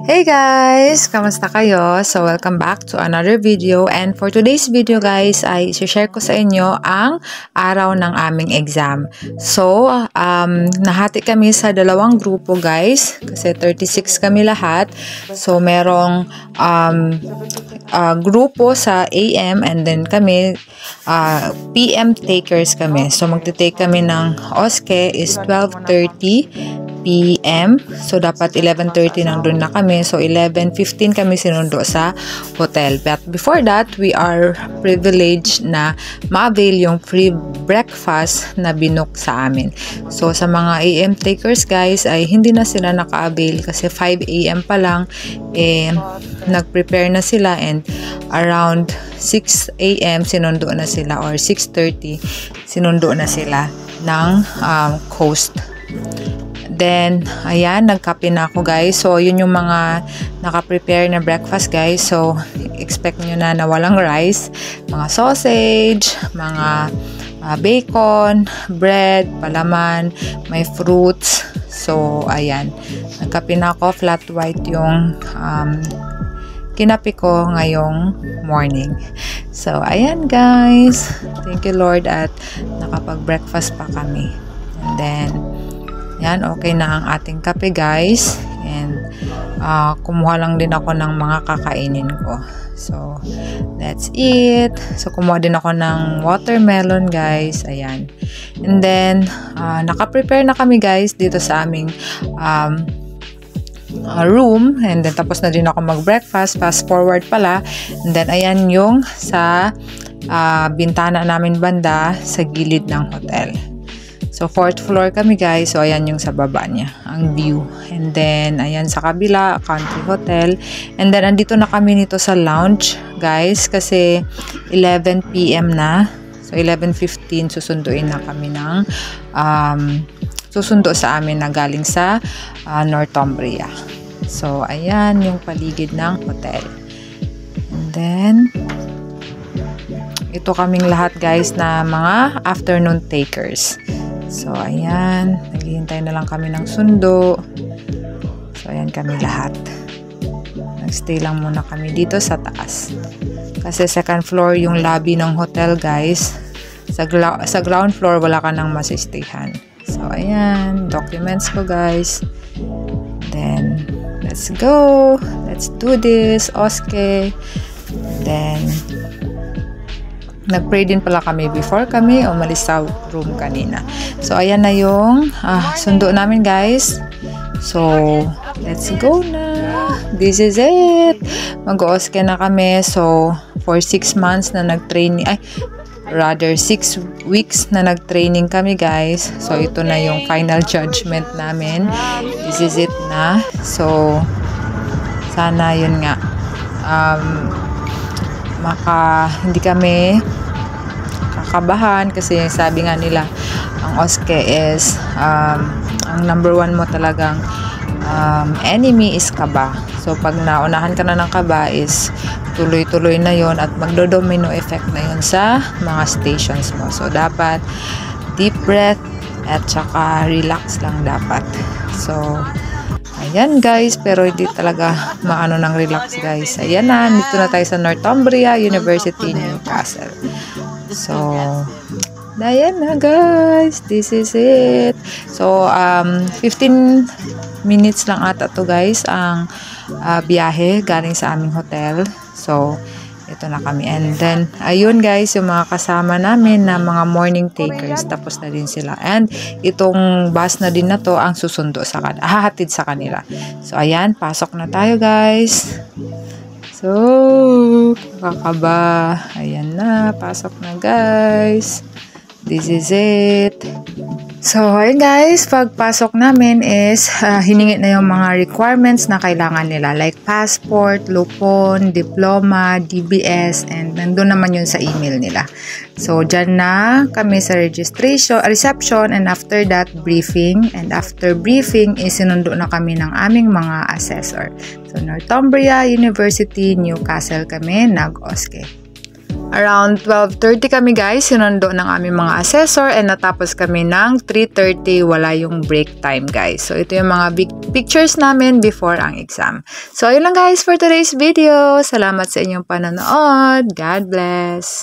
Hey guys! Kamusta kayo? So, welcome back to another video. And for today's video guys, ay share ko sa inyo ang araw ng aming exam. So, nahati kami sa dalawang grupo guys. Kasi 36 kami lahat. So, merong grupo sa AM and then kami PM takers kami. So, magte-take kami ng OSCE is 12:30 PM. So, dapat 11:30 nandun na kami. So, 11:15 kami sinundo sa hotel. But before that, we are privileged na ma-avail yung free breakfast na binook sa amin. So, sa mga AM takers guys, ay hindi na sila naka-avail kasi 5 AM pa lang, nag-prepare na sila and around 6 AM sinundo na sila or 6:30 sinundo na sila ng coast. Then, ayan, nagkape na ako guys. So, yun yung mga naka-prepare na breakfast guys. So, expect nyo na walang rice. Mga sausage, mga bacon, bread, palaman, may fruits. So, ayan. Nagkape na ako. Flat white yung kinape ko ngayong morning. So, ayan guys. Thank you Lord at nakapag-breakfast pa kami. And then, yan, okay na ang ating kape guys. And kumuha lang din ako ng mga kakainin ko. So, that's it. So, kumuha din ako ng watermelon guys. Ayan. And then, naka-prepare na kami guys dito sa aming room. And then, tapos na din ako mag-breakfast. Fast forward pala. And then, ayan yung sa bintana namin banda sa gilid ng hotel. So, 4th floor kami guys. So, ayan yung sa baba niya, ang view. And then, ayan sa kabila, country hotel. And then, andito na kami nito sa lounge guys. Kasi, 11 PM na. So, 11:15 susunduin na kami ng susundo sa amin na galing sa Northumbria. So, ayan yung paligid ng hotel. And then, ito kaming lahat guys na mga afternoon takers. So, ayan. Naghihintay na lang kami ng sundo. So, ayan kami lahat. Nagstay lang muna kami dito sa taas. Kasi second floor yung lobby ng hotel, guys. Sa ground floor, wala ka nang masistayhan. So, ayan. Documents ko, guys. Then, let's go. Let's do this. OSCE. Then, nag-pray din pala kami before kami umalis sa room kanina. So, ayan na yung sundo namin guys. So, let's go na. This is it. Mag-OSCE na kami. So, for 6 months na nag-training, 6 weeks na nag-training kami guys. So, ito na yung final judgment namin. This is it na. So, sana yun nga. Hindi kami kakabahan kasi sabi nga nila ang OSCE is ang number 1 mo talagang enemy is kaba. So pag naunahan ka na ng kaba is tuloy-tuloy na yon at magdo-domino effect na yon sa mga stations mo. So dapat deep breath at saka relax lang dapat. So ayan guys, pero hindi talaga maano ng relax guys. Ayan na, dito na tayo sa Northumbria University, Newcastle. So, ayan na guys, this is it. So, 15 minutes lang ata to guys ang biyahe galing sa aming hotel. So, ito na kami. And then, ayun guys, yung mga kasama namin na mga morning takers, tapos na din sila. And, itong bus na din na to ang susundo sa kanila, hahatid sa kanila. So, ayan, pasok na tayo guys. So, kakaba. Ayan na, pasok na guys. This is it. So, ayun guys, pagpasok namin is hiningi na yung mga requirements na kailangan nila like passport, lupon, diploma, DBS, and nandun naman yun sa email nila. So, dyan na kami sa reception, and after that, briefing. And after briefing, isinundo na kami ng aming mga assessor. So, Northumbria University, Newcastle kami, nag-OSCE. Around 12:30 kami guys, sinundo ng aming mga assessor and natapos kami ng 3:30, wala yung break time guys. So ito yung mga big pictures namin before ang exam. So ayun lang guys for today's video. Salamat sa inyong panonood. God bless!